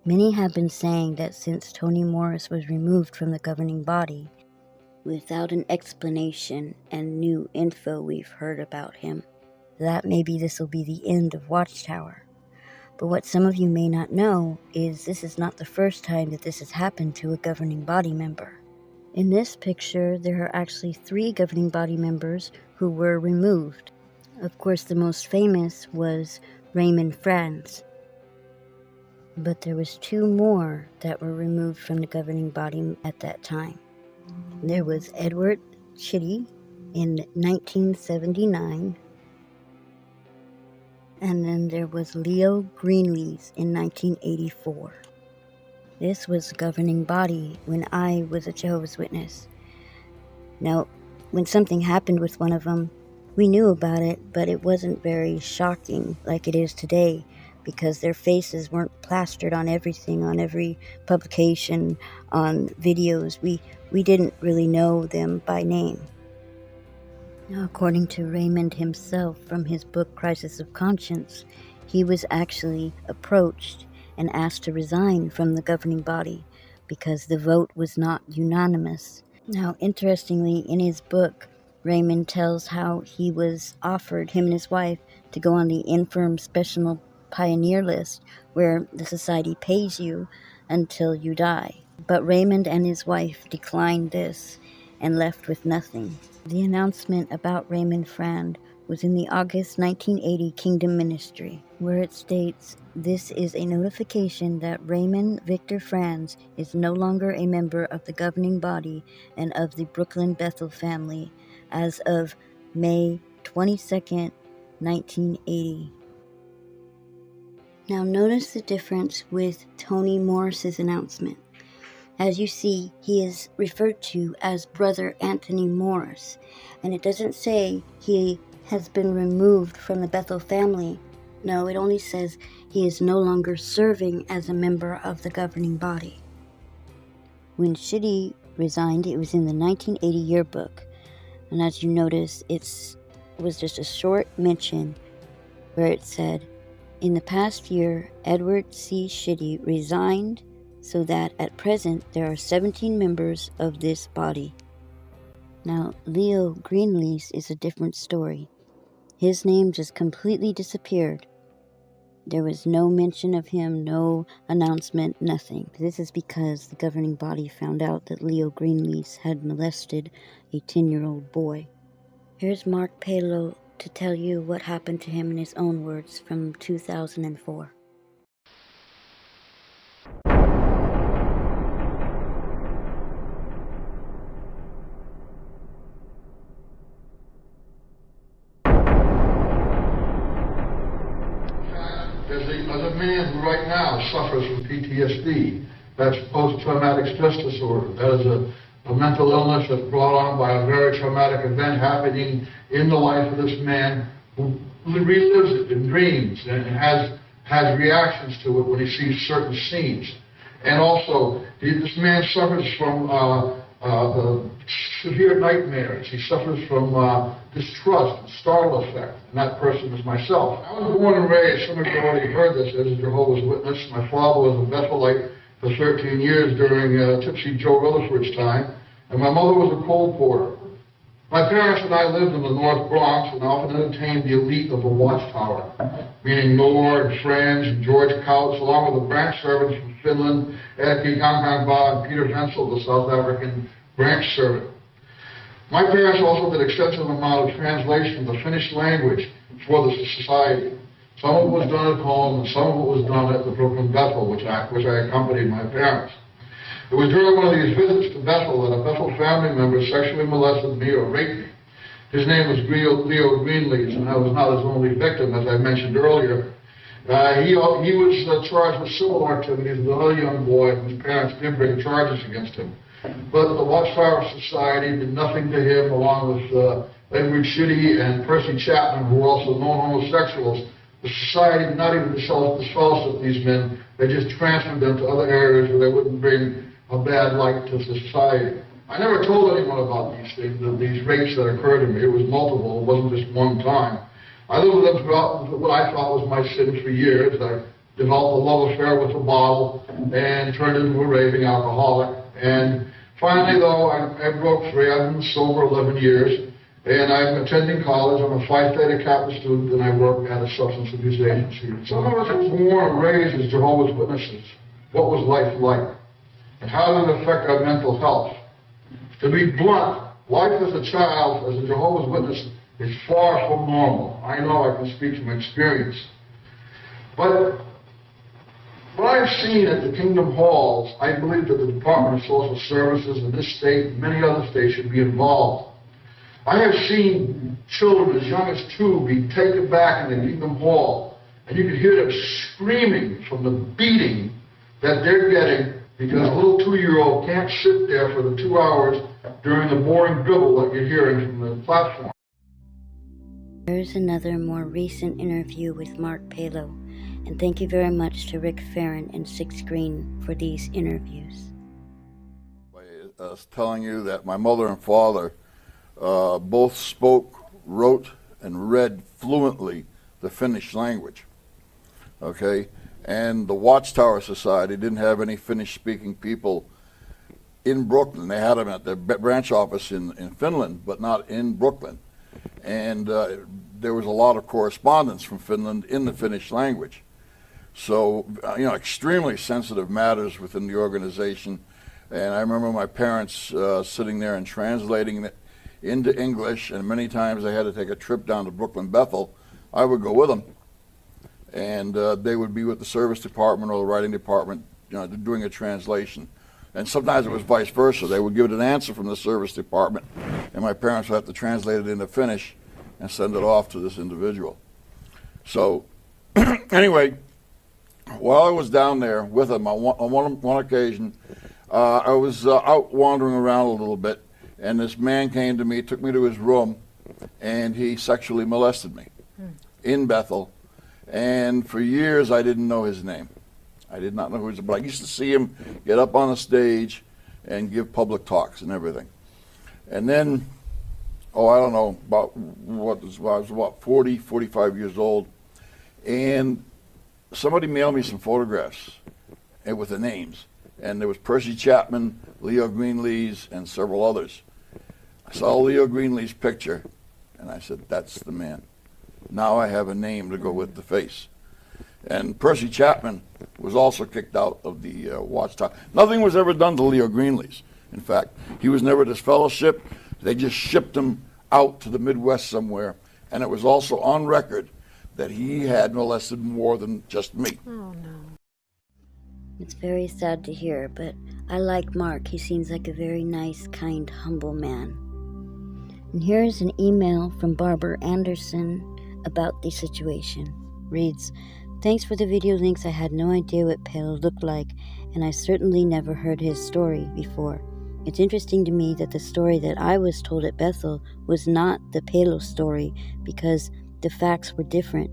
Many have been saying that since Tony Morris was removed from the governing body, without an explanation and new info we've heard about him, that maybe this will be the end of Watchtower. But what some of you may not know is this is not the first time that this has happened to a governing body member. In this picture, there are actually 3 governing body members who were removed. Of course, the most famous was Raymond Franz. But there was 2 more that were removed from the governing body at that time. There was Edward Chitty in 1979, and then there was Leo Greenlees in 1984. This was the governing body when I was a Jehovah's Witness. Now, when something happened with one of them, we knew about it, but it wasn't very shocking like it is today, because their faces weren't plastered on everything, on every publication, on videos. We didn't really know them by name. Now, according to Raymond himself from his book Crisis of Conscience, he was actually approached and asked to resign from the governing body because the vote was not unanimous. Now, interestingly, in his book, Raymond tells how he was offered, him and his wife, to go on the infirm special pioneer list where the society pays you until you die. But Raymond and his wife declined this and left with nothing. The announcement about Raymond Franz was in the August 1980 Kingdom Ministry, where it states, "This is a notification that Raymond Victor Franz is no longer a member of the governing body and of the Brooklyn Bethel family as of May 22nd, 1980. Now notice the difference with Tony Morris's announcement. As you see, he is referred to as Brother Anthony Morris, and it doesn't say he has been removed from the Bethel family. No, it only says he is no longer serving as a member of the governing body. When Chitty resigned, it was in the 1980 yearbook, and as you notice, it was just a short mention where it said, "In the past year, Edward C. Chitty resigned so that at present there are 17 members of this body." Now, Leo Greenlees is a different story. His name just completely disappeared. There was no mention of him, no announcement, nothing. This is because the governing body found out that Leo Greenlees had molested a 10-year-old boy. Here's Mark Palo to tell you what happened to him in his own words from 2004. As a man who right now suffers from PTSD, that's post-traumatic stress disorder. That is a mental illness that's brought on by a very traumatic event happening in the life of this man who relives it in dreams and has reactions to it when he sees certain scenes. And also, this man suffers from severe nightmares. He suffers from distrust and startle effect, and that person is myself. I was born and raised, some of you already heard this, as a Jehovah's Witness. My father was a Bethelite for 13 years during Tipsy Joe Rutherford's time, and my mother was a coal porter. My parents and I lived in the North Bronx and often entertained the elite of the Watchtower, meaning Noor and Franz and George Couts, along with the branch servants from Finland, Erkki Kankaanpää, and Peter Hensel, the South African branch servant. My parents also did extensive amount of translation of the Finnish language for the society. Some of it was done at home, and some of it was done at the Brooklyn Bethel, which I accompanied my parents. It was during one of these visits to Bethel that a Bethel family member sexually molested me or raped me. His name was Leo Greenlees, and I was not his only victim, as I mentioned earlier. He was charged with similar activities with another young boy whose parents did bring charges against him. But the Watchtower Society did nothing to him, along with Edward Chitty and Percy Chapman, who were also known homosexuals. The society did not even disfellowship these men. They just transferred them to other areas where they wouldn't bring a bad light to society. I never told anyone about these things, these rapes that occurred to me. It was multiple. It wasn't just one time. I lived with them throughout what I thought was my sin for years. I developed a love affair with the bottle, and turned into a raving alcoholic. And finally, though, I broke free. I've been sober 11 years, and I'm attending college. I'm a Phi Theta Kappa student, and I work at a substance abuse agency. Some of us were born and raised as Jehovah's Witnesses. What was life like? And how did it affect our mental health? To be blunt, life as a child, as a Jehovah's Witness, is far from normal. I know, I can speak from experience. But what I've seen at the Kingdom Halls, I believe that the Department of Social Services in this state and many other states should be involved. I have seen children as young as 2 be taken back in the Kingdom Hall, and you can hear them screaming from the beating that they're getting because a little 2-year-old can't sit there for the 2 hours during the boring dribble that you're hearing from the platform. Here's another more recent interview with Mark Palo, and thank you very much to Rick Farron and Six Green for these interviews. I was telling you that my mother and father both spoke, wrote, and read fluently the Finnish language, okay? And the Watchtower Society didn't have any Finnish-speaking people in Brooklyn. They had them at their branch office in Finland, but not in Brooklyn. And there was a lot of correspondence from Finland in the Finnish language. So, extremely sensitive matters within the organization. And I remember my parents sitting there and translating it into English, and many times I had to take a trip down to Brooklyn Bethel. I would go with them, and they would be with the service department or the writing department, doing a translation. And sometimes it was vice versa. They would give it an answer from the service department, and my parents would have to translate it into Finnish and send it off to this individual. So, anyway, while I was down there with them on one occasion, I was out wandering around a little bit, and this man came to me, took me to his room, and he sexually molested me in Bethel. And for years, I didn't know his name. I did not know who he was, but I used to see him get up on a stage and give public talks and everything. And then, I don't know, I was about 40, 45 years old, and somebody mailed me some photographs with the names. And there was Percy Chapman, Leo Greenlees, and several others. I saw Leo Greenlees' picture, and I said, that's the man. Now I have a name to go with the face. And Percy Chapman was also kicked out of the Watchtower. Nothing was ever done to Leo Greenlees. In fact, he was never disfellowshipped. They just shipped him out to the Midwest somewhere. And it was also on record that he had molested more than just me. Oh, no. It's very sad to hear, but I like Mark. He seems like a very nice, kind, humble man. And here's an email from Barbara Anderson about the situation. Reads, thanks for the video links. I had no idea what Palo looked like, and I certainly never heard his story before. It's interesting to me that the story that I was told at Bethel was not the Palo story because the facts were different.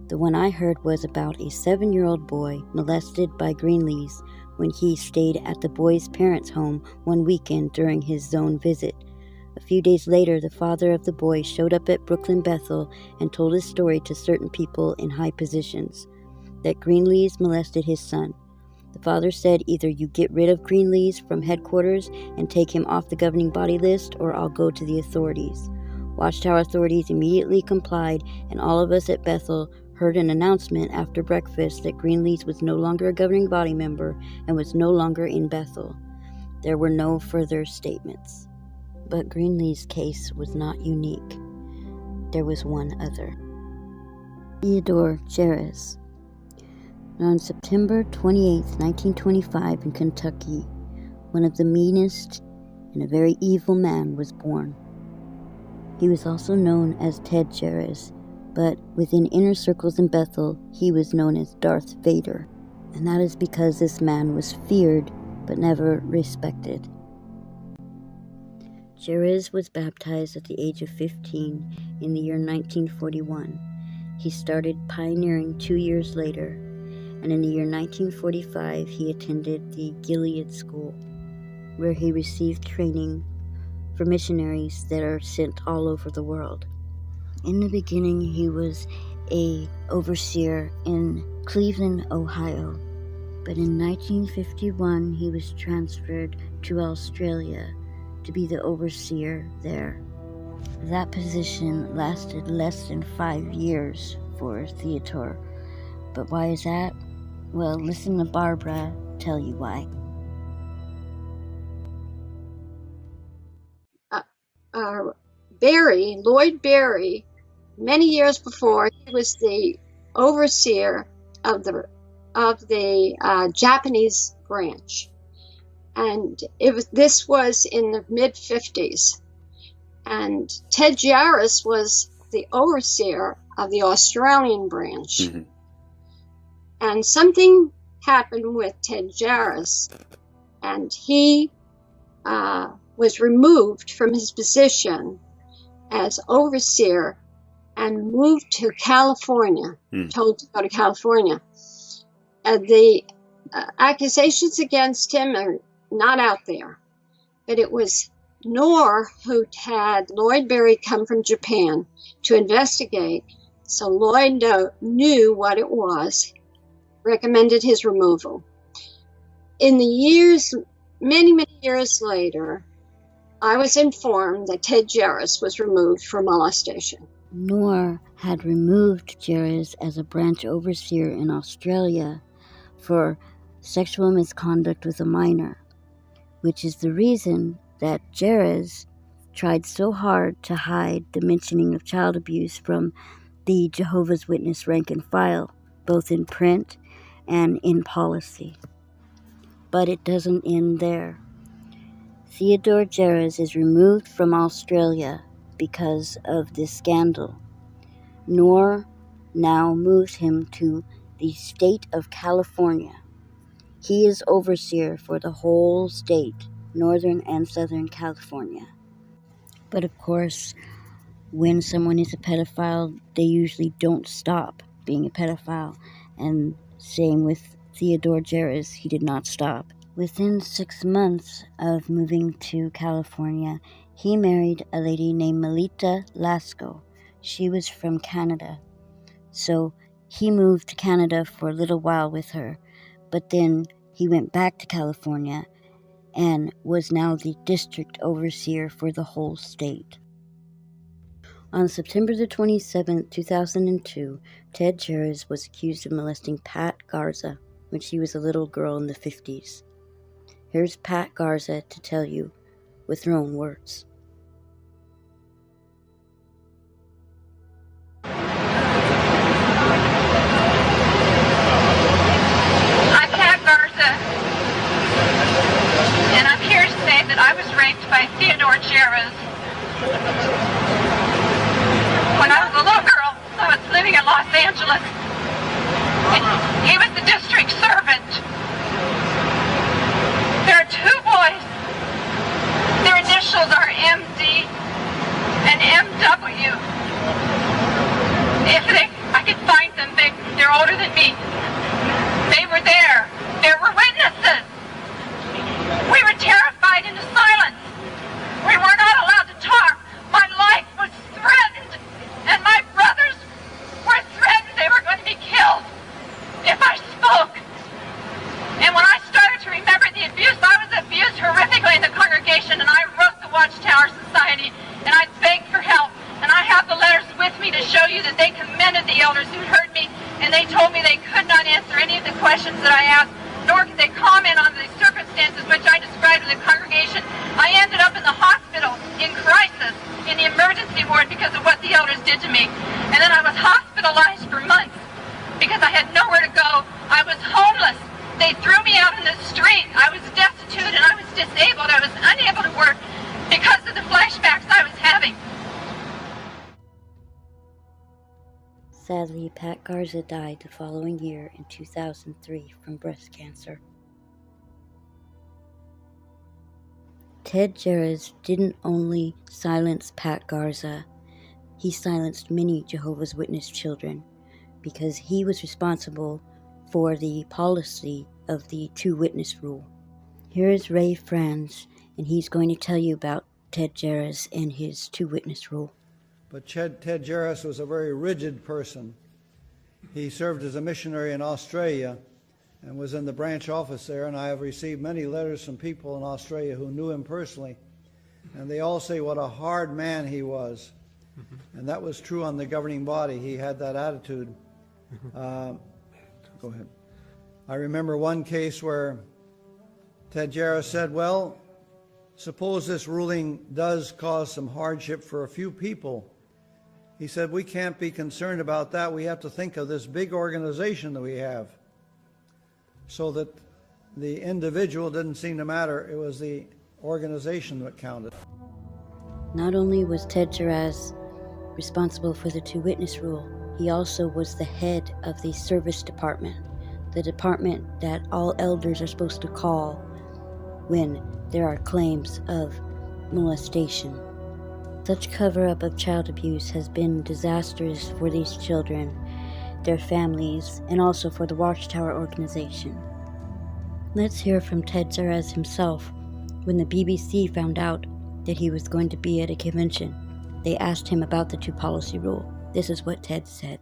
The one I heard was about a 7-year-old boy molested by Greenlees when he stayed at the boy's parents' home one weekend during his zone visit. A few days later, the father of the boy showed up at Brooklyn Bethel and told his story to certain people in high positions, that Greenlees molested his son. The father said, either you get rid of Greenlees from headquarters and take him off the governing body list, or I'll go to the authorities. Watchtower authorities immediately complied, and all of us at Bethel heard an announcement after breakfast that Greenlees was no longer a governing body member and was no longer in Bethel. There were no further statements. But Greenlees' case was not unique. There was one other. Theodore Jaracz. On September 28, 1925, in Kentucky, one of the meanest and a very evil man was born. He was also known as Ted Jaracz, but within inner circles in Bethel, he was known as Darth Vader. And that is because this man was feared but never respected. Jaracz was baptized at the age of 15 in the year 1941. He started pioneering 2 years later, and in the year 1945 he attended the Gilead School, where he received training for missionaries that are sent all over the world. In the beginning, he was an overseer in Cleveland, Ohio. But in 1951, he was transferred to Australia to be the overseer there. That position lasted less than 5 years for Theodore. But why is that? Well, listen to Barbara tell you why. Lloyd Berry, many years before, he was the overseer of the Japanese branch, and this was in the mid-50s. And Ted Jaracz was the overseer of the Australian branch. Mm-hmm. And something happened with Ted Jaracz, and he was removed from his position as overseer and moved to California, told to go to California. The accusations against him are not out there, but it was Knorr who had Lloyd Berry come from Japan to investigate, so Lloyd knew what it was, recommended his removal. In the years, many years later, I was informed that Ted Jaracz was removed for molestation. Knorr had removed Jaracz as a branch overseer in Australia for sexual misconduct with a minor, which is the reason that Jaracz tried so hard to hide the mentioning of child abuse from the Jehovah's Witness rank and file, both in print and in policy. But it doesn't end there. Theodore Jaracz is removed from Australia because of this scandal. Knorr now moves him to the state of California. He is overseer for the whole state, Northern and Southern California. But of course, when someone is a pedophile, they usually don't stop being a pedophile. And same with Theodore Jaracz, he did not stop. Within 6 months of moving to California, he married a lady named Melita Lasco. She was from Canada. So he moved to Canada for a little while with her, but then he went back to California and was now the district overseer for the whole state. On September the 27th, 2002, Ted Jaracz was accused of molesting Pat Garza when she was a little girl in the 50s. Here's Pat Garza to tell you with her own words. I'm Pat Garza, and I'm here to say that I was raped by Theodore Jaracz. When I was a little girl, I was living in Los Angeles, and he was the district servant. There are 2 boys. Their initials are MD and MW. If I could find them, they're older than me. They were there. There were witnesses. We were terrified into silence. We were not allowed to talk. My life was threatened, and my brothers were threatened they were going to be killed if I spoke. And when I started to remember the abuse, I was abused horrifically in the congregation, and I wrote the Watchtower Society, and I begged for help. And I have the letters with me to show you that they commended the elders who heard me, and they told me they could not answer any of the questions that I asked, nor could they comment on the circumstances which I described in the congregation. I ended up in the hospital in crisis, in the emergency ward, because of what the elders did to me. And then I was hospitalized for months because I had nowhere to go. I was homeless. They threw me out in the street. I was destitute and I was disabled. I was unable to work because of the flashbacks I was having. Sadly, Pat Garza died the following year in 2003 from breast cancer. Ted Jaracz didn't only silence Pat Garza, he silenced many Jehovah's Witness children because he was responsible for the policy of the 2-witness rule. Here is Ray Franz, and he's going to tell you about Ted Jaracz and his 2-witness rule. But Ted Jaracz was a very rigid person. He served as a missionary in Australia and was in the branch office there, and I have received many letters from people in Australia who knew him personally, and they all say what a hard man he was. And that was true on the governing body. He had that attitude. Go ahead. I remember one case where Ted Jaracz said, well, suppose this ruling does cause some hardship for a few people. He said, we can't be concerned about that. We have to think of this big organization that we have. So that the individual didn't seem to matter. It was the organization that counted. Not only was Ted Jaracz responsible for the two-witness rule, he also was the head of the service department, the department that all elders are supposed to call when there are claims of molestation. Such cover-up of child abuse has been disastrous for these children, their families, and also for the Watchtower organization. Let's hear from Ted Jaracz himself. When the BBC found out that he was going to be at a convention, they asked him about the two-policy rule. This is what Ted said.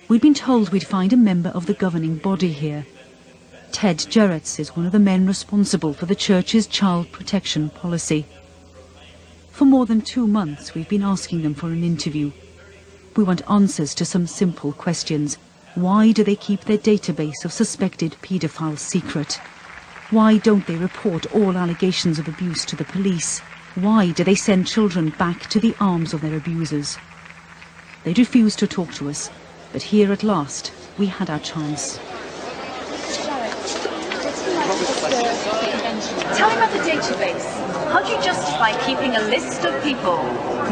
We'd been told we'd find a member of the governing body here. Ted Jaracz is one of the men responsible for the church's child protection policy. For more than 2 months, we've been asking them for an interview. We want answers to some simple questions. Why do they keep their database of suspected paedophiles secret? Why don't they report all allegations of abuse to the police? Why do they send children back to the arms of their abusers? They refuse to talk to us, but here at last, we had our chance. Tell me about the database. How do you justify keeping a list of people,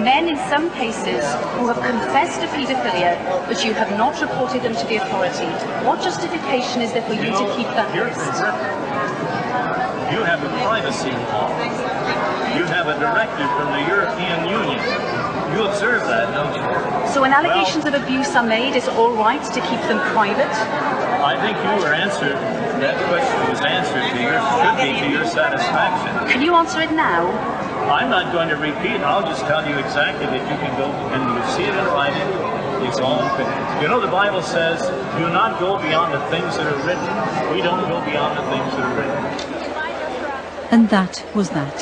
men in some cases, who have confessed to paedophilia, but you have not reported them to the authority? What justification is there for you to keep that list? You have a privacy law. You have a directive from the European Union. You observe that, don't you? So when allegations of abuse are made, it's all right to keep them private? I think you were answered. That question was answered to your satisfaction. Can you answer it now? I'm not going to repeat. I'll just tell you exactly that you can go and you see it in writing. It's all you know, the Bible says, do not go beyond the things that are written. We don't go beyond the things that are written. And that was that.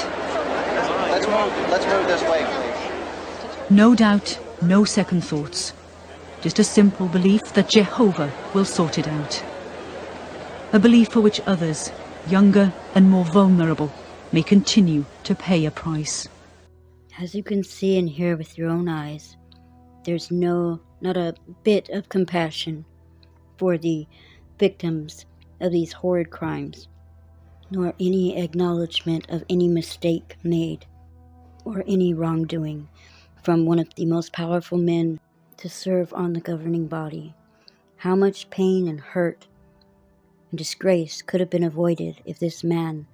Let's move this way, please. No doubt, no second thoughts. Just a simple belief that Jehovah will sort it out. A belief for which others, younger and more vulnerable, may continue to pay a price. As you can see and hear with your own eyes, there's not a bit of compassion for the victims of these horrid crimes, nor any acknowledgement of any mistake made or any wrongdoing from one of the most powerful men to serve on the governing body. How much pain and hurt and disgrace could have been avoided if this man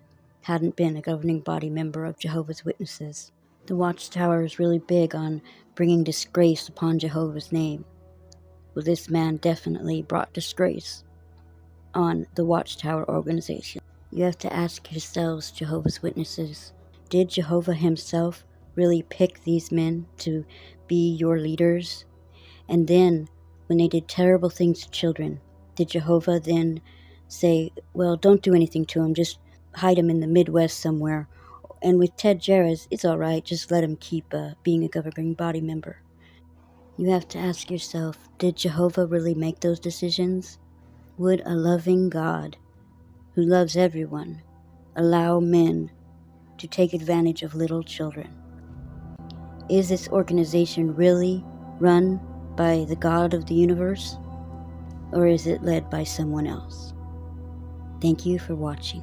hadn't been a governing body member of Jehovah's Witnesses. The Watchtower is really big on bringing disgrace upon Jehovah's name. Well, this man definitely brought disgrace on the Watchtower organization. You have to ask yourselves, Jehovah's Witnesses, did Jehovah himself really pick these men to be your leaders? And then, when they did terrible things to children, did Jehovah then say, well, don't do anything to him, just hide him in the Midwest somewhere? And with Ted Jaracz, it's all right, just let him keep being a governing body member. You have to ask yourself, did Jehovah really make those decisions? Would a loving God, who loves everyone, allow men to take advantage of little children? Is this organization really run by the God of the universe, or is it led by someone else? Thank you for watching.